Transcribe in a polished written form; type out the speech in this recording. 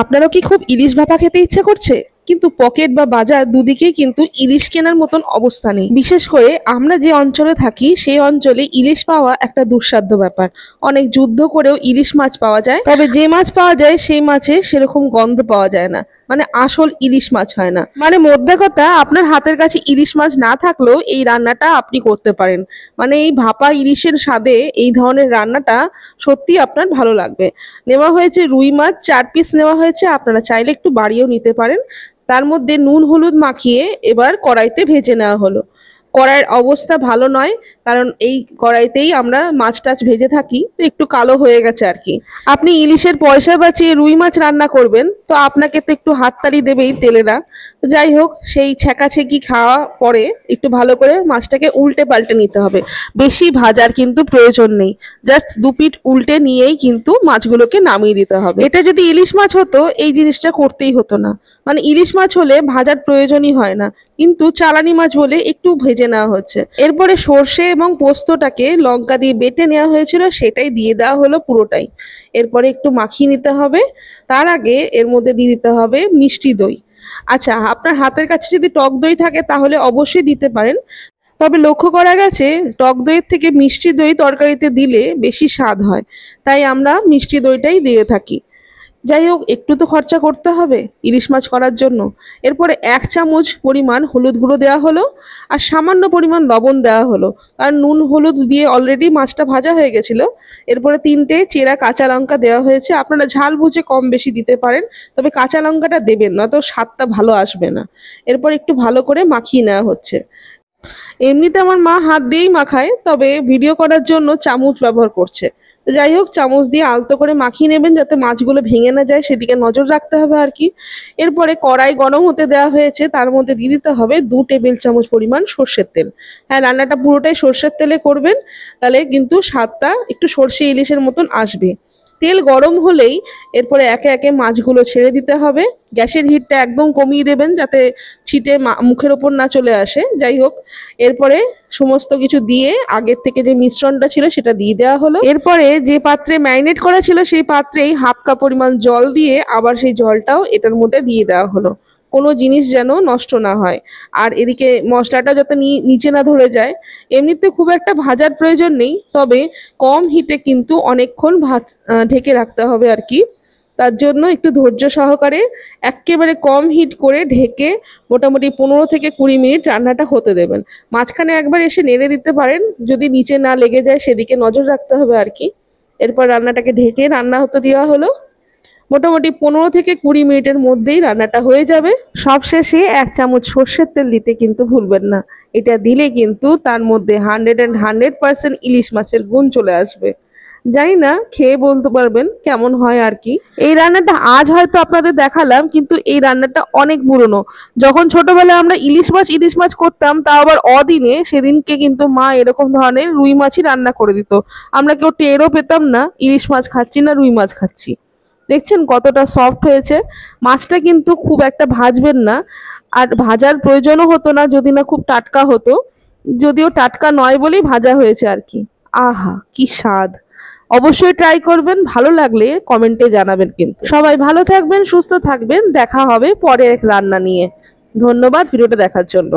আপনারও কি খুব ইলিশ ভাপা খেতে ইচ্ছে করছে? কিন্তু পকেট বা বাজার দুদিকেই কিন্তু ইলিশ কেনার মতন অবস্থা নেই। বিশেষ করে আমরা যে অঞ্চলে থাকি সেই অঞ্চলে ইলিশ পাওয়া একটা দুঃসাধ্য ব্যাপার। অনেক যুদ্ধ করেও ইলিশ মাছ পাওয়া যায়, তবে যে মাছ পাওয়া যায় সেই মাছে সেরকম গন্ধ পাওয়া যায় না। মানে আসল ইলিশ মাছ হয় না। মানে মোদ্দা কথা, আপনার হাতের কাছে ইলিশ মাছ না থাকলেও এই রান্নাটা আপনি করতে পারেন। মানে এই ভাপা ইলিশের স্বাদে এই ধরনের রান্নাটা সত্যি আপনার ভালো লাগবে। নেওয়া হয়েছে রুই মাছ 4 পিস নেওয়া হয়েছে, আপনারা চাইলে একটু বাড়িয়েও নিতে পারেন। তার মধ্যে নুন হলুদ মাখিয়ে এবার কড়াইতে ভেজে নেওয়া হলো। কড়াইয়ের অবস্থা ভালো নয়, কারণ এই কড়াইতেই আমরা মাছ টাছ ভেজে থাকি, তো একটু কালো হয়ে গেছে আর কি। আপনি ইলিশের পয়সা বাঁচিয়ে রুই মাছ রান্না করবেন, তো আপনাকে তো একটু হাততালি দেবেই তেলেরা। তো যাই হোক, সেই ছেঁকাছেঁকি খাওয়া পরে একটু ভালো করে মাছটাকে উল্টে পাল্টে নিতে হবে। বেশি ভাজার কিন্তু প্রয়োজন নেই, জাস্ট 2 পিঠ উল্টে নিয়েই কিন্তু মাছগুলোকে নামিয়ে দিতে হবে। এটা যদি ইলিশ মাছ হতো এই জিনিসটা করতেই হতো না। মানে ইলিশ মাছ হলে ভাজার প্রয়োজনই হয় না, কিন্তু চালানি মাছ বলে একটু ভেজে নেওয়া হচ্ছে। এরপরে সর্ষে এবং পোস্তটাকে লঙ্কা দিয়ে বেটে নেওয়া হয়েছিল, সেটাই দিয়ে দেওয়া হলো পুরোটাই। এরপরে একটু মাখিয়ে নিতে হবে। তার আগে এর মধ্যে দিয়ে দিতে হবে মিষ্টি দই। আচ্ছা, আপনার হাতের কাছে যদি টক দই থাকে তাহলে অবশ্যই দিতে পারেন। তবে লক্ষ্য করা গেছে টক দইয়ের থেকে মিষ্টি দই তরকারিতে দিলে বেশি স্বাদ হয়, তাই আমরা মিষ্টি দইটাই দিয়ে থাকি। যাই হোক, একটু তো খরচা করতে হবে ইলিশ মাছ করার জন্য। এরপরে 1 চামচ পরিমাণ হলুদ গুঁড়ো দেওয়া হলো, আর সামান্য পরিমাণ লবণ দেওয়া হলো, কারণ নুন হলুদ দিয়ে অলরেডি মাছটা ভাজা হয়ে গেছিল। এরপরে 3টে চেরা কাঁচা লঙ্কা দেওয়া হয়েছে, আপনারা ঝাল বুঝে কম বেশি দিতে পারেন, তবে কাঁচা লঙ্কাটা দেবেন না, তো স্বাদটা ভালো আসবে না। এরপর একটু ভালো করে মাখিয়ে নেওয়া হচ্ছে। এমনিতে আমার মা হাত দিয়েই মাখায়, তবে ভিডিও করার জন্য চামচ ব্যবহার করছে। তো যাই হোক, চামচ দিয়ে আলতো করে মাখিয়ে নেবেন যাতে মাছগুলো ভেঙে না যায়, সেদিকে নজর রাখতে হবে আর কি। এরপরে কড়াই গরম হতে দেওয়া হয়েছে, তার মধ্যে দিয়ে দিতে হবে 2 টেবিল চামচ পরিমাণ সর্ষের তেল। হ্যাঁ, রান্নাটা পুরোটাই সর্ষের তেলে করবেন, তাহলে কিন্তু স্বাদটা একটু সর্ষে ইলিশের মতন আসবে। তেল গরম হলেই এরপরে একে একে মাছগুলো ছেড়ে দিতে হবে। গ্যাসের হিটটা একদম কমিয়ে দেবেন যাতে ছিটে মুখের ওপর না চলে আসে। যাই হোক, এরপরে সমস্ত কিছু দিয়ে আগের থেকে যে মিশ্রণটা ছিল সেটা দিয়ে দেওয়া হলো। এরপরে যে পাত্রে ম্যারিনেট করা ছিল সেই পাত্রেই 1/2 কাপ পরিমাণ জল দিয়ে আবার সেই জলটাও এটার মধ্যে দিয়ে দেওয়া হলো, কোনো জিনিস যেন নষ্ট না হয়। আর এদিকে মশলাটা যাতে নিচে না ধরে যায়। এমনিতে খুব একটা ভাজার প্রয়োজন নেই, তবে কম হিটে কিন্তু অনেকক্ষণ ঢেকে রাখতে হবে আর কি। তার জন্য একটু ধৈর্য সহকারে এক্কেবারে কম হিট করে ঢেকে মোটামুটি 15 থেকে 20 মিনিট রান্নাটা হতে দেবেন। মাঝখানে একবার এসে নেড়ে দিতে পারেন, যদি নিচে না লেগে যায় সেদিকে নজর রাখতে হবে আর কি। এরপর রান্নাটাকে ঢেকে রান্না হতে দেওয়া হলো। মোটামুটি 15 থেকে 20 মিনিটের মধ্যেই রান্নাটা হয়ে যাবে। সবশেষে 1 চামচ সর্ষের তেল দিতে কিন্তু ভুলবেন না। এটা দিলে কিন্তু তার মধ্যে 100% ইলিশ মাছের গুণ চলে আসবে। জানি না, খেয়ে বলতে পারবেন কেমন হয় আর কি। এই রান্নাটা আজ হয়তো আপনাদের দেখালাম, কিন্তু এই রান্নাটা অনেক পুরনো। যখন ছোটবেলায় আমরা ইলিশ মাছ করতাম, তাও আবার অদিনে, সেদিনকে কিন্তু মা এরকম ধরনের রুই মাছই রান্না করে দিত। আমরা কেউ টেরও পেতাম না ইলিশ মাছ খাচ্ছি না রুই মাছ খাচ্ছি। দেখছেন কতটা সফট হয়েছে। মাছটা কিন্তু খুব একটা ভাজবেন না, আর ভাজার প্রয়োজনও হতো না যদি না খুব টাটকা হতো। যদিও টাটকা নয় বলেই ভাজা হয়েছে আর কি। আহা কি স্বাদ! অবশ্যই ট্রাই করবেন, ভালো লাগলে কমেন্টে জানাবেন। কিন্তু সবাই ভালো থাকবেন, সুস্থ থাকবেন, দেখা হবে পরের এক রান্না নিয়ে। ধন্যবাদ ভিডিওটা দেখার জন্য।